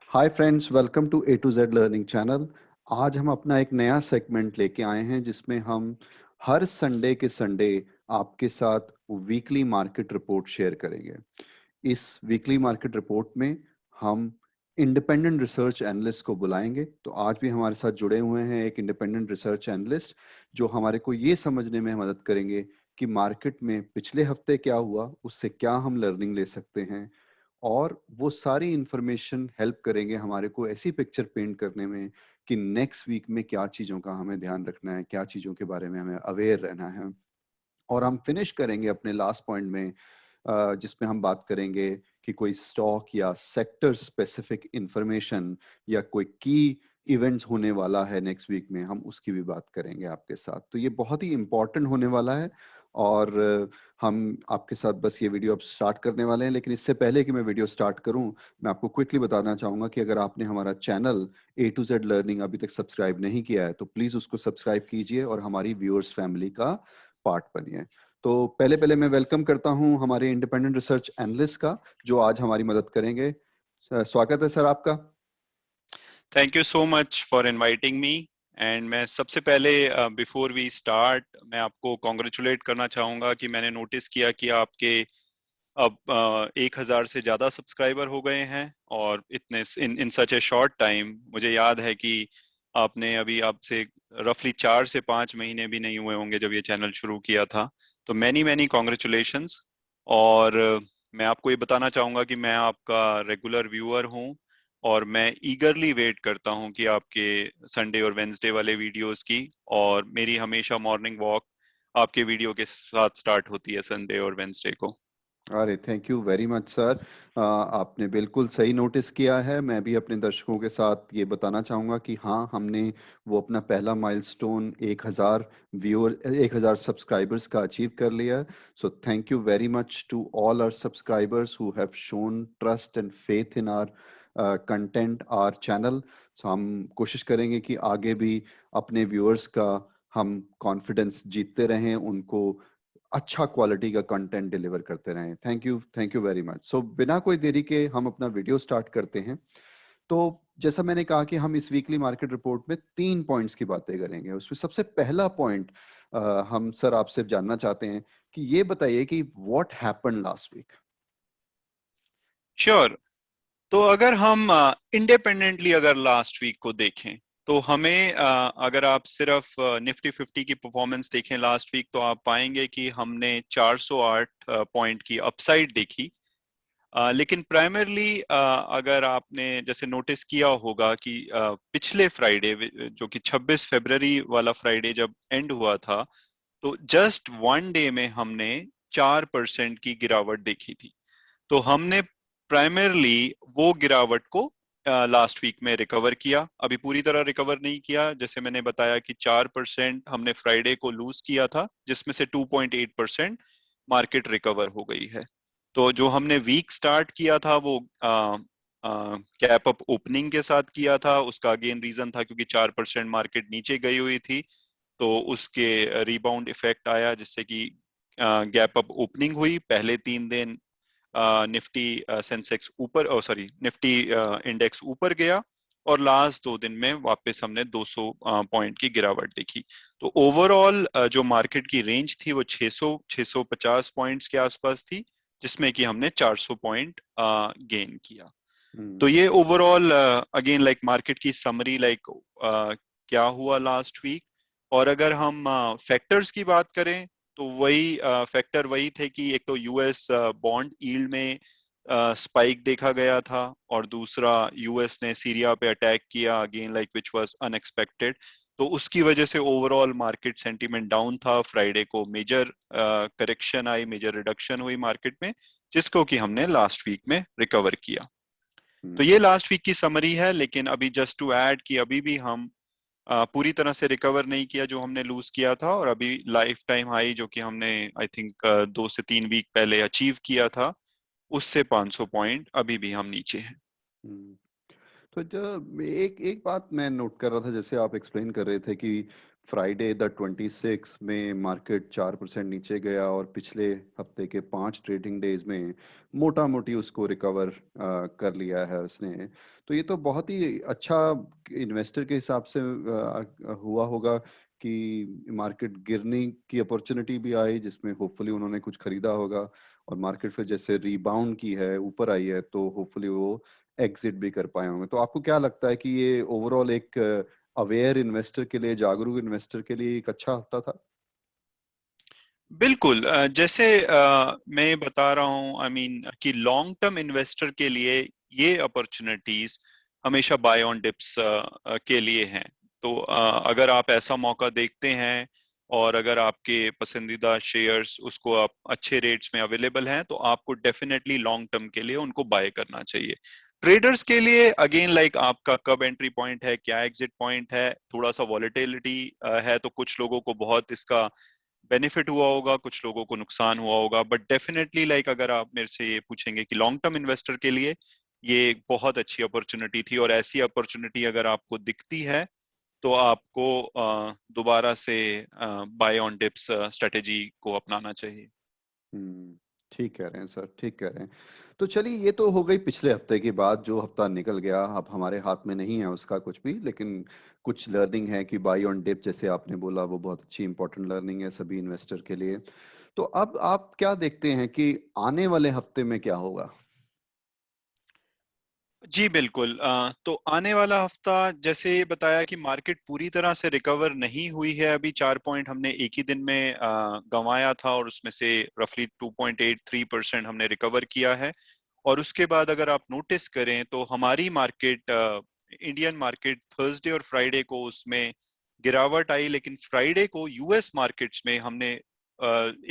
Hi friends, welcome to A to Z learning channel. आज हम अपना एक नया सेगमेंट लेके आए हैं जिसमें हम हर संडे के संडे आपके साथ वीकली मार्केट रिपोर्ट शेयर करेंगे। इस वीकली मार्केट रिपोर्ट में हम इंडिपेंडेंट रिसर्च एनालिस्ट को बुलाएंगे। तो आज भी हमारे साथ जुड़े हुए हैं एक इंडिपेंडेंट रिसर्च एनालिस्ट जो हमारे को ये समझने में मदद करेंगे कि मार्केट में पिछले हफ्ते क्या हुआ, उससे क्या हम लर्निंग ले सकते हैं, और वो सारी इंफॉर्मेशन हेल्प करेंगे हमारे को ऐसी पिक्चर पेंट करने में कि नेक्स्ट वीक में क्या चीज़ों का हमें ध्यान रखना है, क्या चीज़ों के बारे में हमें अवेयर रहना है। और हम फिनिश करेंगे अपने लास्ट पॉइंट में जिसमें हम बात करेंगे कि कोई स्टॉक या सेक्टर स्पेसिफिक इंफॉर्मेशन या कोई की इवेंट्स होने वाला है नेक्स्ट वीक में, हम उसकी भी बात करेंगे आपके साथ। तो ये बहुत ही इंपॉर्टेंट होने वाला है। और हम आपके साथ बस ये वीडियो अब स्टार्ट करने वाले हैं, लेकिन इससे पहले कि मैं वीडियो स्टार्ट करूं, मैं आपको क्विकली बताना चाहूंगा कि अगर आपने हमारा channel A to Z learning अभी तक सब्सक्राइब नहीं किया है तो प्लीज उसको सब्सक्राइब कीजिए और हमारी व्यूअर्स फैमिली का पार्ट बनिए। तो पहले पहले मैं वेलकम करता हूं हमारे इंडिपेंडेंट रिसर्च एनालिस्ट का, जो आज हमारी मदद करेंगे। स्वागत है सर आपका। Thank you so much for inviting me. And मैं सबसे पहले बिफोर वी स्टार्ट मैं आपको कॉन्ग्रेचुलेट करना चाहूंगा कि मैंने नोटिस किया कि आपके अब 1,000 से ज्यादा सब्सक्राइबर हो गए हैं। और इतने इन सच ए शॉर्ट टाइम मुझे याद है कि आपने अभी आपसे रफली 4 से 5 महीने भी नहीं हुए होंगे जब ये चैनल शुरू किया था। तो मैनी मैनी कॉन्ग्रेचुलेशंस। और मैं आपको ये बताना चाहूंगा कि मैं आपका रेगुलर व्यूअर हूँ और मैं ईगरली वेट करता हूँ कि आपके संडे और वेंसडे वाले वीडियोस की। और मेरी हमेशा मॉर्निंग वॉक आपके वीडियो के साथ स्टार्ट होती है संडे और वेंसडे को। अरे thank you very much sir. आपने बिल्कुल सही नोटिस किया है। मैं भी अपने दर्शकों के साथ ये बताना चाहूँगा कि हाँ, हमने वो अपना पहला माइलस्टोन 1,000 सब्सक्राइबर्स का अचीव कर लिया। So thank you very much to all our subscribers who have shown trust and faith in our content, our channel. So हम कोशिश करेंगे कि आगे भी अपने व्यूअर्स का हम कॉन्फिडेंस जीतते रहें, उनको अच्छा क्वालिटी का कंटेंट डिलीवर करते रहें। Thank you very much. So बिना कोई देरी के हम अपना वीडियो स्टार्ट करते हैं। तो जैसा मैंने कहा कि हम इस वीकली मार्केट रिपोर्ट में 3 पॉइंट्स की बातें करेंगे। उसमें सबसे पहला पॉइंट हम सर आपसे जानना चाहते हैं कि ये बताइए कि what happened last week. Sure. तो अगर हम इंडिपेंडेंटली अगर लास्ट वीक को देखें तो हमें अगर आप सिर्फ निफ्टी 50 की परफॉर्मेंस देखें लास्ट वीक तो आप पाएंगे कि हमने 408 पॉइंट की अपसाइड देखी। लेकिन प्राइमरली अगर आपने जैसे नोटिस किया होगा कि पिछले फ्राइडे जो कि 26 फरवरी वाला फ्राइडे जब एंड हुआ था तो जस्ट वन डे में हमने 4% की गिरावट देखी थी। तो हमने प्राइमरली वो गिरावट को लास्ट वीक में रिकवर किया। अभी पूरी तरह रिकवर नहीं किया, जैसे मैंने बताया कि 4% हमने फ्राइडे को लूज किया था जिसमें से 2.8% मार्केट रिकवर हो गई है। तो जो हमने वीक स्टार्ट किया था वो कैप अप ओपनिंग के साथ किया था। उसका अगेन रीजन था क्योंकि 4% मार्केट नीचे गई हुई थी तो उसके रिबाउंड इफेक्ट आया जिससे कि गैप अप ओपनिंग हुई। पहले 3 दिन निफ्टी सेंसेक्स ऊपर सॉरी निफ्टी इंडेक्स ऊपर गया और लास्ट 2 दिन में वापस हमने 200 पॉइंट की गिरावट देखी। तो ओवरऑल जो मार्केट की रेंज थी वो 600 650 पॉइंट्स के आसपास थी जिसमें कि हमने 400 पॉइंट गेन किया। तो ये ओवरऑल अगेन लाइक मार्केट की समरी लाइक क्या हुआ लास्ट वीक। और अगर हम फैक्टर्स की बात करें तो वही फैक्टर वही थे कि एक तो यूएस बॉन्ड यील्ड में स्पाइक देखा गया था और दूसरा यूएस ने सीरिया पे अटैक किया again like which was unexpected. तो उसकी वजह से ओवरऑल मार्केट सेंटीमेंट डाउन था। फ्राइडे को मेजर करेक्शन आई, मेजर रिडक्शन हुई मार्केट में जिसको कि हमने लास्ट वीक में रिकवर किया। तो ये लास्ट वीक की समरी है। लेकिन अभी जस्ट टू ऐड कि अभी भी हम पूरी तरह से रिकवर नहीं किया जो हमने लूज किया था और अभी लाइफ टाइम हाई जो कि हमने आई थिंक 2 से 3 वीक पहले अचीव किया था उससे 500 पॉइंट अभी भी हम नीचे हैं। तो जब एक एक बात मैं नोट कर रहा था, जैसे आप एक्सप्लेन कर रहे थे कि फ्राइडे द 26 में मार्केट 4% नीचे गया और पिछले हफ्ते के 5 ट्रेडिंग डेज में मोटा मोटी उसको रिकवर कर लिया है उसने। तो ये तो बहुत ही अच्छा इन्वेस्टर के हिसाब से हुआ होगा कि मार्केट गिरने की अपॉर्चुनिटी भी आई जिसमें होपफुली उन्होंने कुछ खरीदा होगा, और मार्केट फिर जैसे रीबाउंड की है, ऊपर आई है, तो होपफुली वो एग्जिट भी कर पाए होंगे। तो आपको क्या लगता है कि ये ओवरऑल एक अवेयर इन्वेस्टर के लिए, जागरूक इन्वेस्टर के लिए एक अच्छा हफ्ता था? बिल्कुल, जैसे मैं बता रहा हूँ, आई मीन कि लॉन्ग टर्म इन्वेस्टर के लिए ये अपॉर्चुनिटीज हमेशा बाय ऑन डिप्स के लिए हैं। तो अगर आप ऐसा मौका देखते हैं और अगर आपके पसंदीदा शेयर्स उसको आप अच्छे रेट्स में अवेलेबल हैं, तो आपको डेफिनेटली लॉन्ग टर्म के लिए उनको बाय करना चाहिए। ट्रेडर्स के लिए अगेन लाइक आपका कब एंट्री पॉइंट है, क्या एग्जिट पॉइंट है, थोड़ा सा वॉलेटिलिटी है, तो कुछ लोगों को बहुत इसका बेनिफिट हुआ होगा, कुछ लोगों को नुकसान हुआ होगा, बट डेफिनेटली लाइक अगर आप मेरे से ये पूछेंगे कि लॉन्ग टर्म इन्वेस्टर के लिए ये एक बहुत अच्छी अपॉर्चुनिटी थी, और ऐसी अपॉर्चुनिटी अगर आपको दिखती है तो आपको दोबारा से बाय ऑन डिप्स स्ट्रेटेजी को अपनाना चाहिए। हम्म, ठीक कह रहे हैं सर, ठीक कह रहे हैं। तो चलिए, ये तो हो गई पिछले हफ्ते की बात। जो हफ्ता निकल गया अब हमारे हाथ में नहीं है उसका कुछ भी, लेकिन कुछ लर्निंग है कि बाई ऑन डिप जैसे आपने बोला वो बहुत अच्छी इंपॉर्टेंट लर्निंग है सभी इन्वेस्टर के लिए। तो अब आप क्या देखते हैं कि आने वाले हफ्ते में क्या होगा? जी बिल्कुल, तो आने वाला हफ्ता जैसे ये बताया कि मार्केट पूरी तरह से रिकवर नहीं हुई है। अभी 4 पॉइंट हमने एक ही दिन में गंवाया था, और उसमें से रफली 2.83% हमने रिकवर किया है। और उसके बाद अगर आप नोटिस करें तो हमारी मार्केट, इंडियन मार्केट, थर्सडे और फ्राइडे को उसमें गिरावट आई, लेकिन फ्राइडे को यूएस मार्केट्स में हमने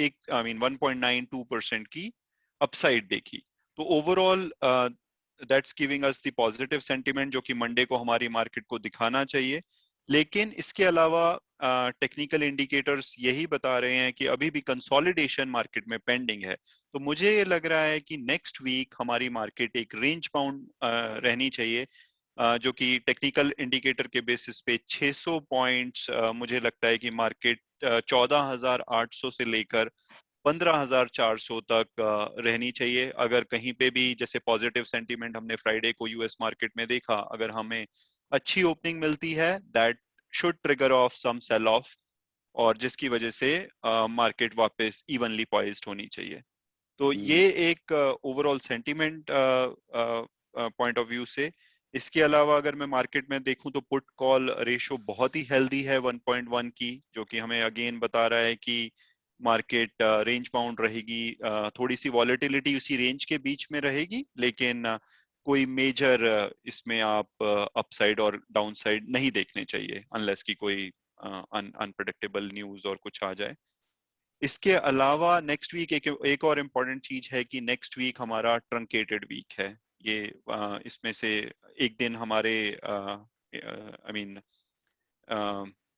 एक आई मीन 1.92% की अपसाइड देखी। तो overall that's giving us the positive sentiment, जो कि मंडे को हमारी मार्केट को दिखाना चाहिए। लेकिन इसके अलावा टेक्निकल इंडिकेटर्स यही बता रहे हैं कि अभी भी कंसोलिडेशन मार्केट में पेंडिंग है। तो मुझे ये लग रहा है कि नेक्स्ट वीक हमारी मार्केट एक रेंज बाउंड रहनी चाहिए, जो कि टेक्निकल इंडिकेटर के बेसिस पे 600 पॉइंट्स, मुझे लगता है कि मार्केट 14,800 से लेकर 15,400 तक रहनी चाहिए। अगर कहीं पे भी जैसे पॉजिटिव सेंटीमेंट हमने फ्राइडे को यूएस मार्केट में देखा, अगर हमें अच्छी ओपनिंग मिलती है, that should trigger off some sell off, और जिसकी वजह से मार्केट वापस इवनली पॉइज्ड होनी चाहिए। तो ये हम्म। एक overall sentiment point of view से। इसके अलावा अगर मैं मार्केट में देखूं तो पुट कॉल रेशो बहुत ही हेल्दी है 1.1 की, जो कि हमें अगेन बता रहा है कि मार्केट रेंज बाउंड रहेगी। थोड़ी सी वॉलेटिलिटी उसी रेंज के बीच में रहेगी, लेकिन कोई मेजर इसमें आप अपसाइड और डाउनसाइड नहीं देखने चाहिए, अनलेस की कोई अनप्रेडिक्टेबल न्यूज और कुछ आ जाए। इसके अलावा नेक्स्ट वीक एक और इम्पॉर्टेंट चीज है कि नेक्स्ट वीक हमारा ट्रंकेटेड वीक है। ये इसमें से एक दिन हमारे आई मीन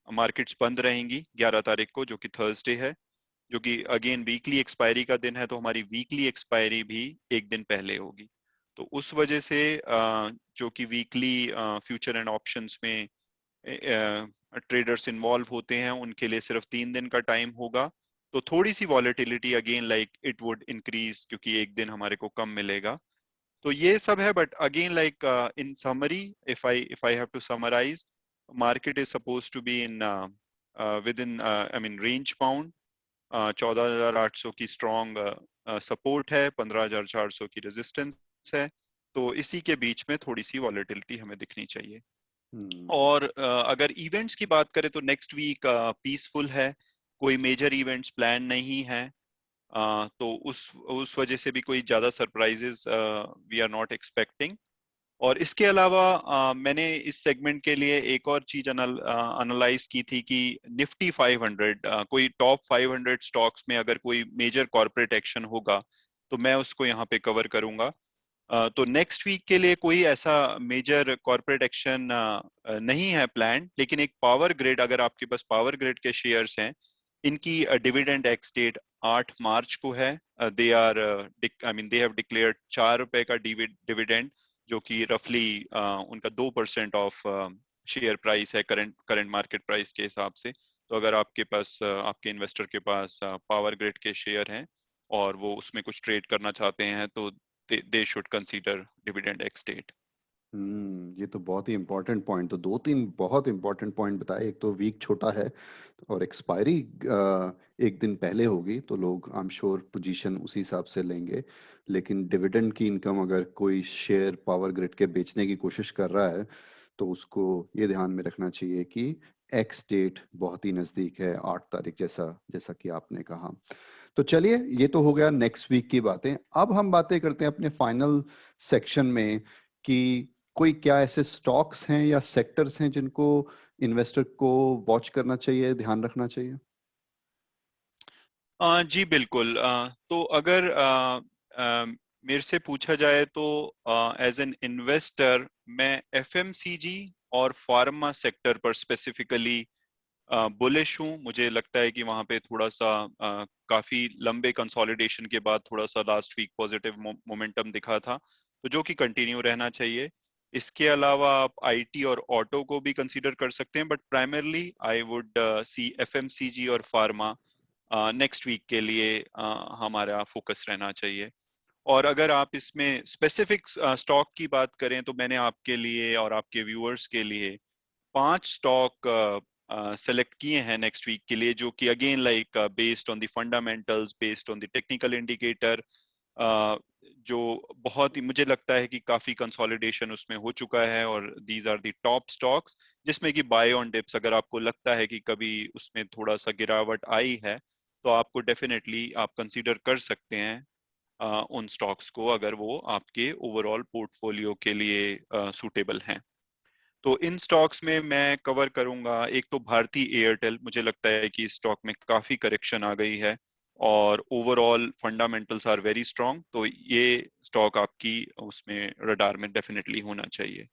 मार्केट्स बंद रहेंगी 11 तारीख को, जो कि थर्सडे है, जो कि अगेन वीकली एक्सपायरी का दिन है। तो हमारी वीकली एक्सपायरी भी एक दिन पहले होगी। तो उस वजह से जो कि वीकली फ्यूचर एंड ऑप्शंस में ट्रेडर्स इन्वॉल्व होते हैं, उनके लिए सिर्फ 3 दिन का टाइम होगा। तो थोड़ी सी volatility again like it would increase, क्योंकि एक दिन हमारे को कम मिलेगा। तो ये सब है, but again like in summary, if I have to summarize, market is supposed to be in within I mean range bound। 14,800 की स्ट्रॉन्ग सपोर्ट है, 15,400 की रेजिस्टेंस है। तो इसी के बीच में थोड़ी सी वॉलेटिलिटी हमें दिखनी चाहिए। हम्म। और अगर इवेंट्स की बात करें तो नेक्स्ट वीक पीसफुल है, कोई मेजर इवेंट्स प्लान नहीं है। तो उस वजह से भी कोई ज्यादा surprises we are not expecting. और इसके अलावा मैंने इस सेगमेंट के लिए एक और चीज एनालाइज की थी कि निफ्टी 500, कोई टॉप 500 स्टॉक्स में अगर कोई मेजर कॉर्पोरेट एक्शन होगा तो मैं उसको यहाँ पे कवर करूंगा। तो नेक्स्ट वीक के लिए कोई ऐसा मेजर कॉर्पोरेट एक्शन नहीं है प्लान, लेकिन एक पावर ग्रिड, अगर आपके पास पावर ग्रिड के शेयर्स हैं, इनकी डिविडेंड एक्स डेट 8 मार्च को है। They are I mean they have declared 4 रुपए का डिविडेंड, जो कि रफली उनका 2% ऑफ शेयर प्राइस है करंट मार्केट प्राइस के हिसाब से। तो अगर आपके पास आपके इन्वेस्टर के पास पावर ग्रिड के शेयर हैं और वो उसमें कुछ ट्रेड करना चाहते हैं तो they should consider dividend ex date. ये तो बहुत ही इंपॉर्टेंट पॉइंट, तो दो तीन बहुत इंपॉर्टेंट पॉइंट बताए। एक तो वीक छोटा है और एक्सपायरी एक दिन पहले होगी, तो लोग आई एम श्योर पोजीशन उसी हिसाब से लेंगे। लेकिन डिविडेंड की इनकम अगर कोई शेयर पावर ग्रिड के बेचने की कोशिश कर रहा है तो उसको ये ध्यान में रखना चाहिए कि एक्स डेट बहुत ही नजदीक है, 8 तारीख, जैसा जैसा कि आपने कहा। तो चलिए, ये तो हो गया नेक्स्ट वीक की बातें। अब हम बातें करते हैं अपने फाइनल सेक्शन में कि कोई क्या ऐसे स्टॉक्स हैं या सेक्टर्स हैं जिनको इन्वेस्टर को वॉच करना चाहिए, ध्यान रखना चाहिए। जी बिल्कुल। तो अगर मेरे से पूछा जाए तो एज एन इन्वेस्टर मैं एफएमसीजी और फार्मा सेक्टर पर स्पेसिफिकली बुलिश हूँ। मुझे लगता है कि वहां पे थोड़ा सा काफी लंबे कंसोलिडेशन के बाद थोड़ा सा लास्ट वीक पॉजिटिव मोमेंटम दिखा था, तो जो कि कंटिन्यू रहना चाहिए। इसके अलावा आप आईटी और ऑटो को भी कंसीडर कर सकते हैं, but primarily I would see FMCG और फार्मा नेक्स्ट वीक के लिए हमारा फोकस रहना चाहिए। और अगर आप इसमें स्पेसिफिक स्टॉक की बात करें तो मैंने आपके लिए और आपके व्यूअर्स के लिए 5 स्टॉक सेलेक्ट किए हैं नेक्स्ट वीक के लिए, जो कि again like based on the fundamentals, based on the technical indicator, जो बहुत ही मुझे लगता है कि काफी कंसोलिडेशन उसमें हो चुका है। और these are the top stocks जिसमें कि बाय ऑन डिप्स, अगर आपको लगता है कि कभी उसमें थोड़ा सा गिरावट आई है तो आपको डेफिनेटली आप कंसीडर कर सकते हैं उन स्टॉक्स को, अगर वो आपके ओवरऑल पोर्टफोलियो के लिए सूटेबल हैं। तो इन स्टॉक्स में मैं कवर करूंगा, एक तो भारती एयरटेल। मुझे लगता है कि इस स्टॉक में काफी करेक्शन आ गई है और overall fundamentals are very strong, तो ये स्टॉक आपकी उसमें रडार में डेफिनेटली होना चाहिए।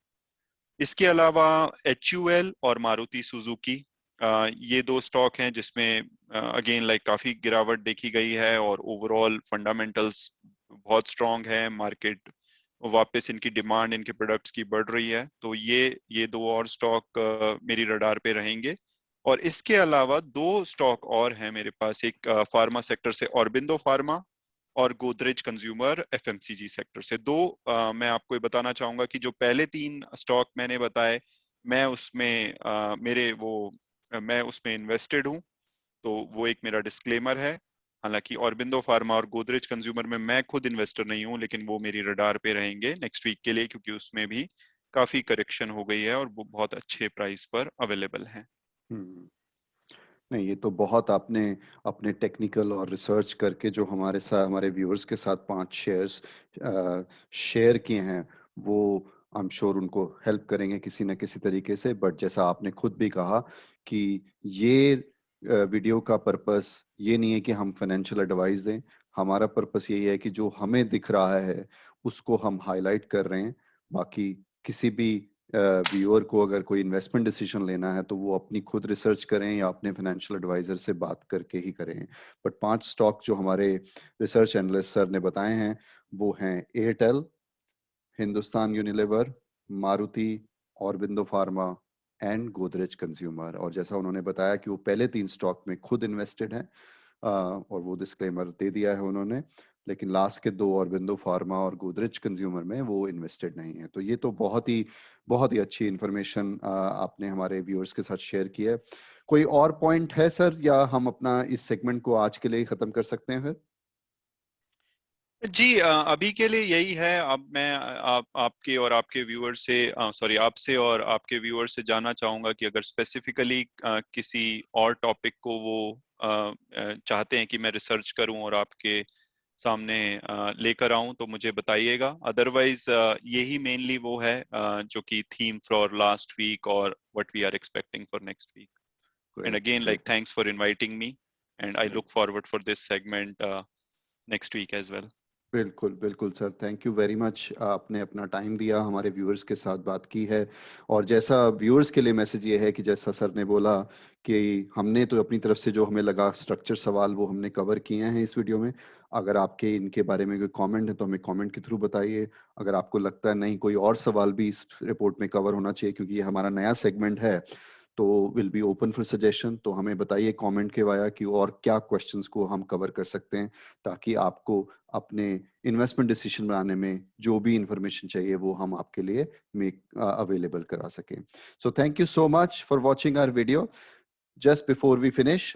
इसके अलावा एचयूएल और मारुति सुजुकी, ये दो स्टॉक हैं जिसमें अगेन लाइक काफी गिरावट देखी गई है और ओवरऑल फंडामेंटल्स बहुत स्ट्रांग है। मार्केट वापस इनकी डिमांड इनके प्रोडक्ट्स की बढ़ रही है, तो ये दो और स्टॉक मेरी रडार पे रहेंगे। और इसके अलावा दो स्टॉक और हैं मेरे पास, एक फार्मा सेक्टर से ऑरबिंदो फार्मा और गोदरेज कंज्यूमर एफएमसीजी सेक्टर से। दो मैं आपको ये बताना चाहूंगा कि जो पहले 3 स्टॉक मैंने बताए, मैं उसमें मैं उसमें इन्वेस्टेड हूँ, तो वो एक मेरा डिस्क्लेमर है। हालांकि ऑरबिंदो फार्मा और गोदरेज कंज्यूमर में मैं खुद इन्वेस्टर नहीं हूँ, लेकिन वो मेरी रडार पे रहेंगे नेक्स्ट वीक के लिए, क्योंकि उसमें भी काफी करेक्शन हो गई है और वो बहुत अच्छे प्राइस पर अवेलेबल है। हम्म नहीं, ये तो बहुत आपने अपने टेक्निकल और रिसर्च करके जो हमारे साथ, हमारे व्यूअर्स के साथ 5 शेयर्स शेयर किए हैं, वो आई एम श्योर उनको हेल्प करेंगे किसी न किसी तरीके से। बट जैसा आपने खुद भी कहा कि ये वीडियो का पर्पस ये नहीं है कि हम फाइनेंशियल एडवाइस दें। हमारा पर्पस यही है कि जो हमें दिख रहा है उसको हम हाईलाइट कर रहे हैं। बाकी किसी भी व्यूअर को अगर कोई इन्वेस्टमेंट डिसीजन लेना है तो वो अपनी खुद रिसर्च करें या अपने फाइनेंशियल एडवाइजर से बात करके ही करें। बट 5 स्टॉक जो हमारे रिसर्च एनालिस्ट सर ने बताए हैं वो हैं Airtel, Hindustan Unilever, Maruti, Aurobindo pharma and Godrej consumer. और जैसा उन्होंने बताया कि वो पहले 3 स्टॉक में खुद इन्वेस्टेड हैं, और वो डिस्क्लेमर दे दिया है उन्होंने। लेकिन लास्ट के 2, ऑरबिंदो फार्मा और गोदरेज कंज्यूमर में वो इन्वेस्टेड नहीं है। तो ये तो बहुत ही अच्छी इंफॉर्मेशन आपने हमारे व्यूअर्स के साथ शेयर की है। कोई और पॉइंट है सर, या हम अपना इस सेगमेंट को आज के लिए खत्म कर सकते हैं फिर? जी अभी के लिए यही है। अब मैं आपके और आपके व्यूअर से सॉरी आपसे और आपके व्यूअर से जानना चाहूंगा कि अगर स्पेसिफिकली किसी और टॉपिक को वो चाहते हैं कि मैं रिसर्च करूं और आपके सामने लेकर आऊं तो मुझे बताइएगा। अदरवाइज यही मेनली वो है जो कि थीम फॉर लास्ट वीक और what we are expecting for next week. And great, again like great, thanks for inviting me and I great. Look forward for this segment next week as well. बिल्कुल बिल्कुल sir, thank you very much. आपने अपना time दिया, हमारे viewers के साथ बात की है। और जैसा व्यूअर्स के लिए मैसेज ये है कि जैसा सर ने बोला कि हमने तो अपनी तरफ से जो हमें लगा स्ट्रक्चर सवाल वो हमने कवर किए हैं इस वीडियो में। अगर आपके इनके बारे में कोई कमेंट है तो हमें कमेंट के थ्रू बताइए। अगर आपको लगता है नहीं कोई और सवाल भी इस रिपोर्ट में कवर होना चाहिए क्योंकि ये हमारा नया सेगमेंट है, तो will be open for suggestion. तो हमें बताइए कमेंट के वाया कि और क्या क्वेश्चंस को हम कवर कर सकते हैं ताकि आपको अपने इन्वेस्टमेंट डिसीजन बनाने में जो भी इंफॉर्मेशन चाहिए वो हम आपके लिए मेक अवेलेबल करा सकें। So thank you so much for watching our video. Just before we finish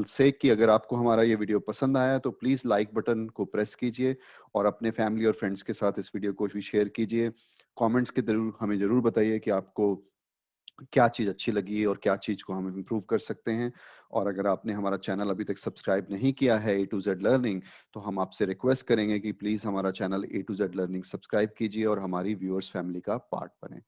से कि अगर आपको हमारा ये वीडियो पसंद आया तो प्लीज लाइक बटन को प्रेस कीजिए और अपने फैमिली और फ्रेंड्स के साथ इस वीडियो को भी शेयर कीजिए। कमेंट्स के जरूर हमें जरूर बताइए कि आपको क्या चीज अच्छी लगी और क्या चीज को हम इम्प्रूव कर सकते हैं। और अगर आपने हमारा चैनल अभी तक सब्सक्राइब नहीं किया है ए टू जेड लर्निंग, तो हम आपसे रिक्वेस्ट करेंगे कि प्लीज हमारा channel A to Z learning subscribe कीजिए और हमारी व्यूअर्स फैमिली का पार्ट बने।